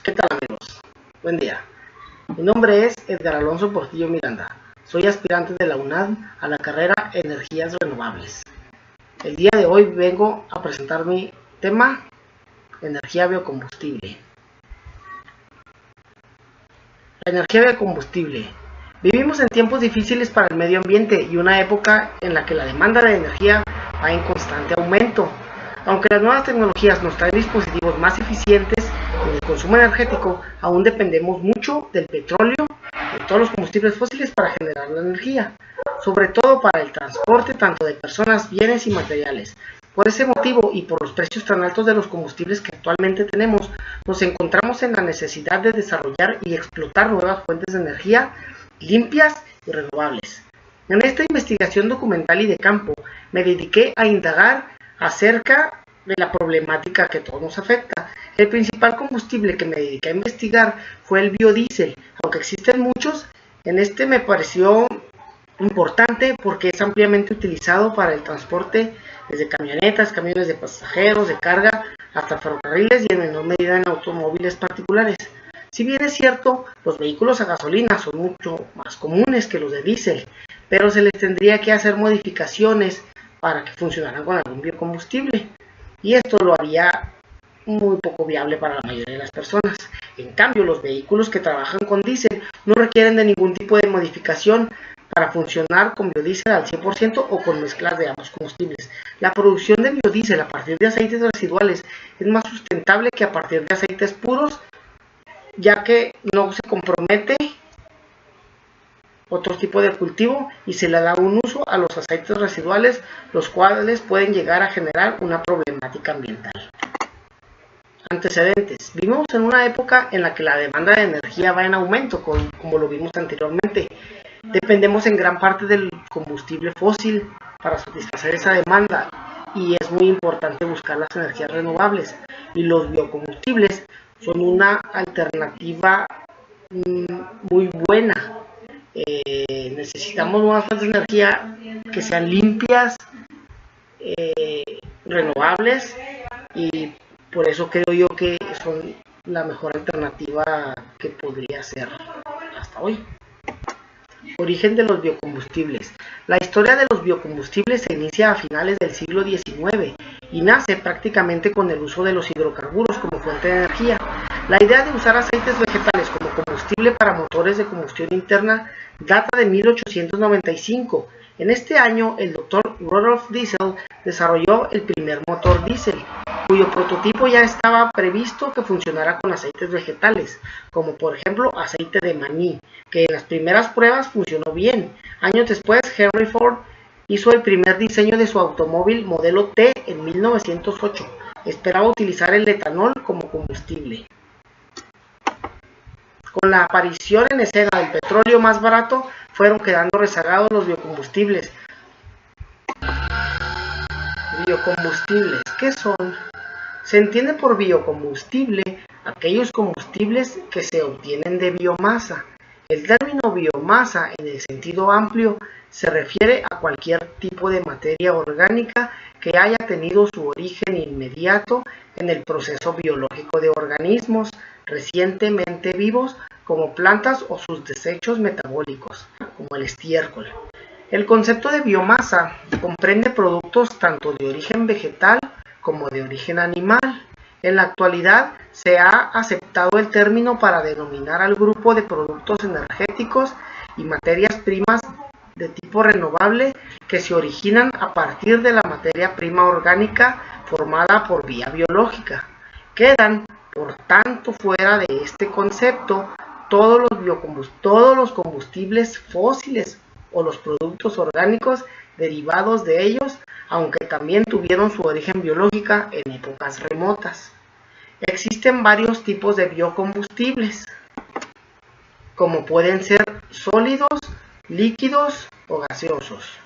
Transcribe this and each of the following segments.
¿Qué tal, amigos? Buen día. Mi nombre es Edgar Alonso Portillo Miranda. Soy aspirante de la UNAM a la carrera Energías Renovables. El día de hoy vengo a presentar mi tema, energía biocombustible. La energía biocombustible. Vivimos en tiempos difíciles para el medio ambiente y una época en la que la demanda de energía va en constante aumento. Aunque las nuevas tecnologías nos traen dispositivos más eficientes en el consumo energético, aún dependemos mucho del petróleo y de todos los combustibles fósiles para generar la energía, sobre todo para el transporte tanto de personas, bienes y materiales. Por ese motivo y por los precios tan altos de los combustibles que actualmente tenemos, nos encontramos en la necesidad de desarrollar y explotar nuevas fuentes de energía limpias y renovables. En esta investigación documental y de campo me dediqué a indagar acerca de la problemática que a todos nos afecta. El principal combustible que me dediqué a investigar fue el biodiesel, aunque existen muchos. En este me pareció importante porque es ampliamente utilizado para el transporte desde camionetas, camiones de pasajeros, de carga, hasta ferrocarriles y en menor medida en automóviles particulares. Si bien es cierto, los vehículos a gasolina son mucho más comunes que los de diésel, pero se les tendría que hacer modificaciones para que funcionaran con algún biocombustible, y esto lo haría muy poco viable para la mayoría de las personas. En cambio, los vehículos que trabajan con diésel no requieren de ningún tipo de modificación para funcionar con biodiesel al 100% o con mezclas de ambos combustibles. La producción de biodiesel a partir de aceites residuales es más sustentable que a partir de aceites puros, ya que no se compromete otro tipo de cultivo y se le da un uso a los aceites residuales, los cuales pueden llegar a generar una problemática ambiental. Antecedentes. Vivimos en una época en la que la demanda de energía va en aumento, como lo vimos anteriormente. Dependemos en gran parte del combustible fósil para satisfacer esa demanda y es muy importante buscar las energías renovables, y los biocombustibles son una alternativa muy buena. Necesitamos nuevas fuentes de energía que sean limpias, renovables, y por eso creo yo que son la mejor alternativa que podría ser hasta hoy. Origen de los biocombustibles. La historia de los biocombustibles se inicia a finales del siglo XIX y nace prácticamente con el uso de los hidrocarburos como fuente de energía. La idea de usar aceites vegetales como combustible para motores de combustión interna data de 1895. En este año, el Dr. Rudolf Diesel desarrolló el primer motor diésel, cuyo prototipo ya estaba previsto que funcionara con aceites vegetales, como por ejemplo aceite de maní, que en las primeras pruebas funcionó bien. Años después, Henry Ford hizo el primer diseño de su automóvil modelo T en 1908. Esperaba utilizar el etanol como combustible. Con la aparición en escena del petróleo más barato, fueron quedando rezagados los biocombustibles. Biocombustibles, ¿qué son? Se entiende por biocombustible aquellos combustibles que se obtienen de biomasa. El término biomasa, en el sentido amplio, se refiere a cualquier tipo de materia orgánica que haya tenido su origen inmediato en el proceso biológico de organismos recientemente vivos, como plantas, o sus desechos metabólicos, como el estiércol. El concepto de biomasa comprende productos tanto de origen vegetal como de origen animal. En la actualidad se ha aceptado el término para denominar al grupo de productos energéticos y materias primas de tipo renovable que se originan a partir de la materia prima orgánica formada por vía biológica. Quedan, por tanto, fuera de este concepto todos los combustibles fósiles o los productos orgánicos derivados de ellos, aunque también tuvieron su origen biológica en épocas remotas. Existen varios tipos de biocombustibles, como pueden ser sólidos, líquidos o gaseosos.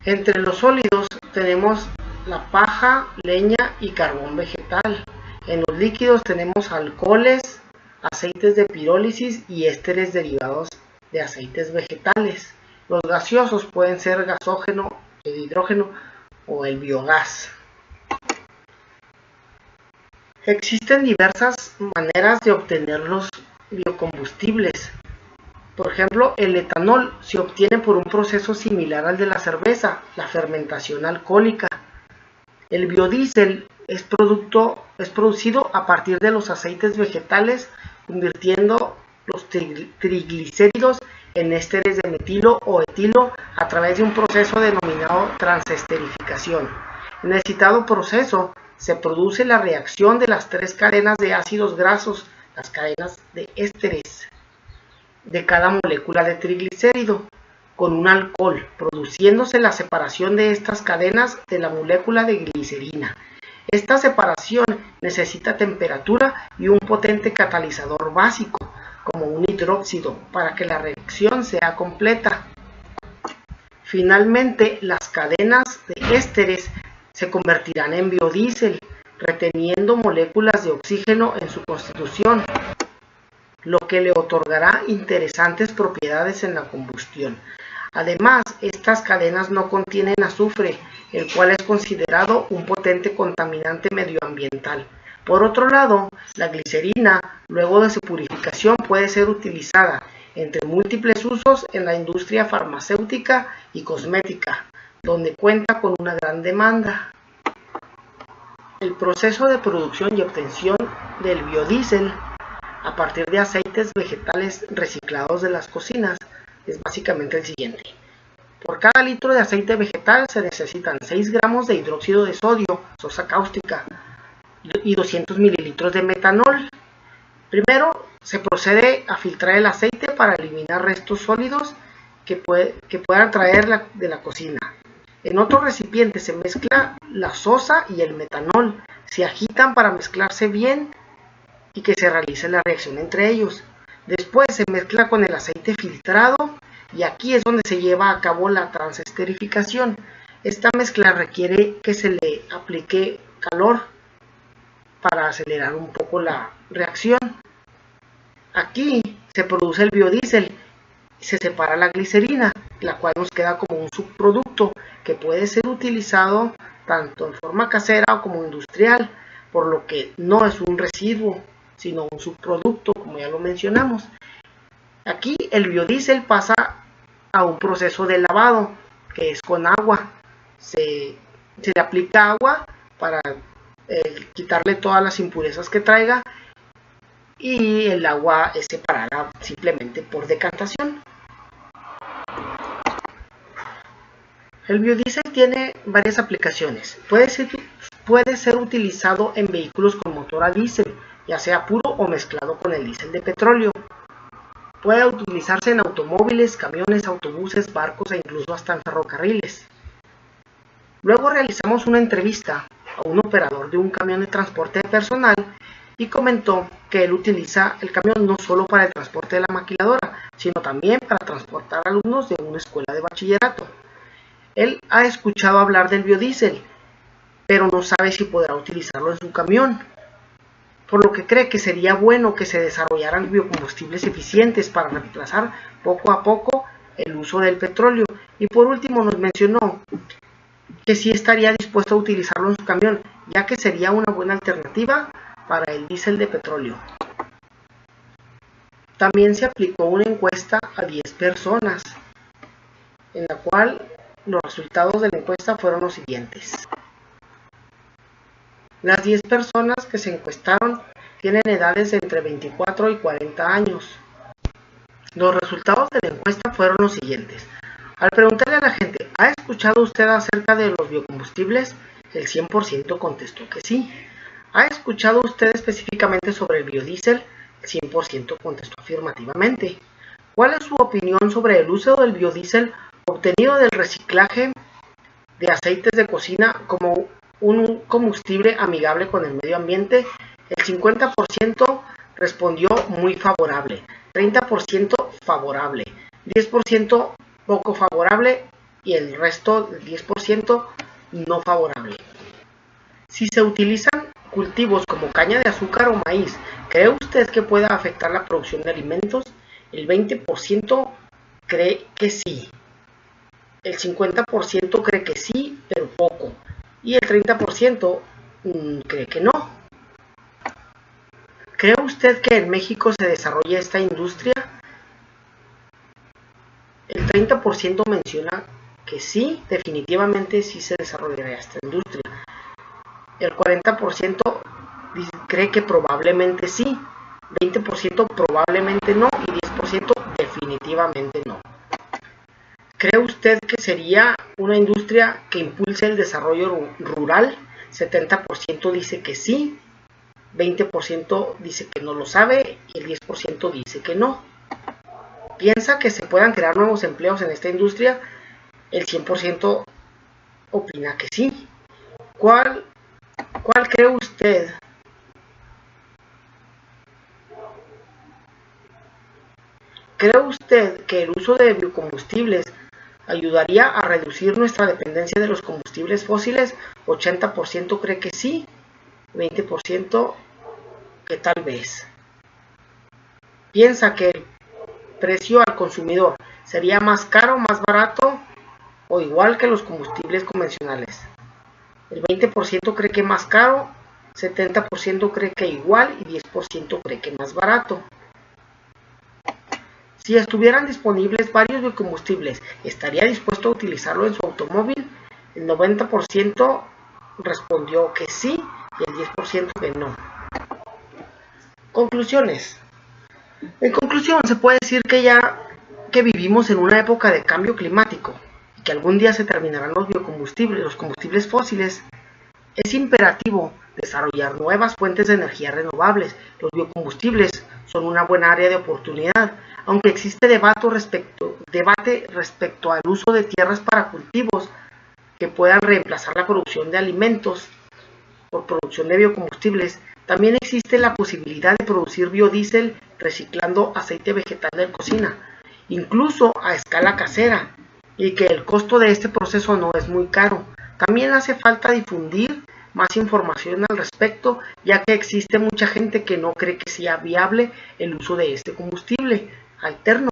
Entre los sólidos tenemos la paja, leña y carbón vegetal. En los líquidos tenemos alcoholes, aceites de pirólisis y ésteres derivados de aceites vegetales. Los gaseosos pueden ser gasógeno, el hidrógeno o el biogás. Existen diversas maneras de obtener los biocombustibles. Por ejemplo, el etanol se obtiene por un proceso similar al de la cerveza, la fermentación alcohólica. El biodiesel es producido a partir de los aceites vegetales, convirtiendo los triglicéridos en ésteres de metilo o etilo a través de un proceso denominado transesterificación. En el citado proceso se produce la reacción de las tres cadenas de ácidos grasos, las cadenas de ésteres, de cada molécula de triglicérido con un alcohol, produciéndose la separación de estas cadenas de la molécula de glicerina. Esta separación necesita temperatura y un potente catalizador básico, como un hidróxido, para que la reacción sea completa. Finalmente, las cadenas de ésteres se convertirán en biodiesel, reteniendo moléculas de oxígeno en su constitución, lo que le otorgará interesantes propiedades en la combustión. Además, estas cadenas no contienen azufre, el cual es considerado un potente contaminante medioambiental. Por otro lado, la glicerina, luego de su purificación, puede ser utilizada entre múltiples usos en la industria farmacéutica y cosmética, donde cuenta con una gran demanda. El proceso de producción y obtención del biodiesel a partir de aceites vegetales reciclados de las cocinas es básicamente el siguiente. Por cada litro de aceite vegetal se necesitan 6 gramos de hidróxido de sodio, sosa cáustica, y 200 mililitros de metanol. Primero se procede a filtrar el aceite para eliminar restos sólidos que puedan traer de la cocina. En otro recipiente se mezcla la sosa y el metanol, se agitan para mezclarse bien y que se realice la reacción entre ellos. Después se mezcla con el aceite filtrado y aquí es donde se lleva a cabo la transesterificación. Esta mezcla requiere que se le aplique calor para acelerar un poco la reacción. Aquí se produce el biodiesel, se separa la glicerina, la cual nos queda como un subproducto que puede ser utilizado tanto en forma casera como industrial, por lo que no es un residuo, sino un subproducto, como ya lo mencionamos. Aquí el biodiesel pasa a un proceso de lavado, que es con agua. Se le aplica agua para quitarle todas las impurezas que traiga, y el agua es separada simplemente por decantación. El biodiesel tiene varias aplicaciones. Puede ser utilizado en vehículos con motor a diésel, ya sea puro o mezclado con el diésel de petróleo. Puede utilizarse en automóviles, camiones, autobuses, barcos e incluso hasta en ferrocarriles. Luego realizamos una entrevista a un operador de un camión de transporte de personal y comentó que él utiliza el camión no solo para el transporte de la maquiladora, sino también para transportar alumnos de una escuela de bachillerato. Él ha escuchado hablar del biodiesel, pero no sabe si podrá utilizarlo en su camión, por lo que cree que sería bueno que se desarrollaran biocombustibles eficientes para reemplazar poco a poco el uso del petróleo. Y por último nos mencionó que sí estaría dispuesto a utilizarlo en su camión, ya que sería una buena alternativa para el diésel de petróleo. También se aplicó una encuesta a 10 personas, en la cual los resultados de la encuesta fueron los siguientes. Las 10 personas que se encuestaron tienen edades de entre 24 y 40 años. Los resultados de la encuesta fueron los siguientes. Al preguntarle a la gente, ¿ha escuchado usted acerca de los biocombustibles? El 100% contestó que sí. ¿Ha escuchado usted específicamente sobre el biodiesel? El 100% contestó afirmativamente. ¿Cuál es su opinión sobre el uso del biodiesel obtenido del reciclaje de aceites de cocina como un combustible amigable con el medio ambiente? El 50% respondió muy favorable, 30% favorable, 10% poco favorable y el resto del 10% no favorable. Si se utilizan cultivos como caña de azúcar o maíz, ¿cree usted que pueda afectar la producción de alimentos? El 20% cree que sí. El 50% cree que sí, pero poco. Y el 30% cree que no. ¿Cree usted que en México se desarrolla esta industria? El 30% menciona que sí, definitivamente sí se desarrollará esta industria. El 40% cree que probablemente sí, 20% probablemente no y 10% definitivamente no. ¿Cree usted que sería una industria que impulse el desarrollo rural? 70% dice que sí, 20% dice que no lo sabe y el 10% dice que no. ¿Piensa que se puedan crear nuevos empleos en esta industria? El 100% opina que sí. ¿Cuál cree usted? ¿Cree usted que el uso de biocombustibles ayudaría a reducir nuestra dependencia de los combustibles fósiles? 80% cree que sí, 20% que tal vez. ¿Piensa que el precio al consumidor sería más caro, más barato o igual que los combustibles convencionales? El 20% cree que más caro, 70% cree que igual y 10% cree que más barato. Si estuvieran disponibles varios biocombustibles, ¿estaría dispuesto a utilizarlo en su automóvil? El 90% respondió que sí y el 10% que no. Conclusiones. En conclusión, se puede decir que vivimos en una época de cambio climático y que algún día se terminarán los biocombustibles, los combustibles fósiles. Es imperativo desarrollar nuevas fuentes de energía renovables. Los biocombustibles son una buena área de oportunidad, aunque existe debate respecto al uso de tierras para cultivos que puedan reemplazar la producción de alimentos por producción de biocombustibles. También existe la posibilidad de producir biodiesel reciclando aceite vegetal de cocina, incluso a escala casera, y que el costo de este proceso no es muy caro. También hace falta difundir más información al respecto, ya que existe mucha gente que no cree que sea viable el uso de este combustible alterno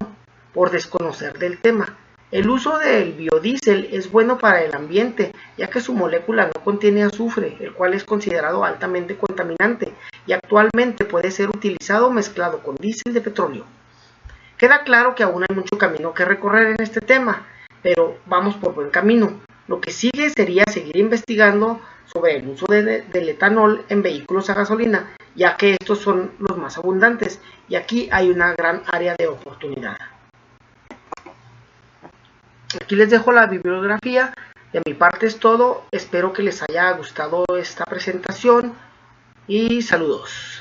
por desconocer del tema. El uso del biodiesel es bueno para el ambiente, ya que su molécula no contiene azufre, el cual es considerado altamente contaminante y actualmente puede ser utilizado mezclado con diésel de petróleo. Queda claro que aún hay mucho camino que recorrer en este tema, pero vamos por buen camino. Lo que sigue sería seguir investigando sobre el uso del etanol en vehículos a gasolina, ya que estos son los más abundantes y aquí hay una gran área de oportunidad. Aquí les dejo la bibliografía. De mi parte es todo. Espero que les haya gustado esta presentación y saludos.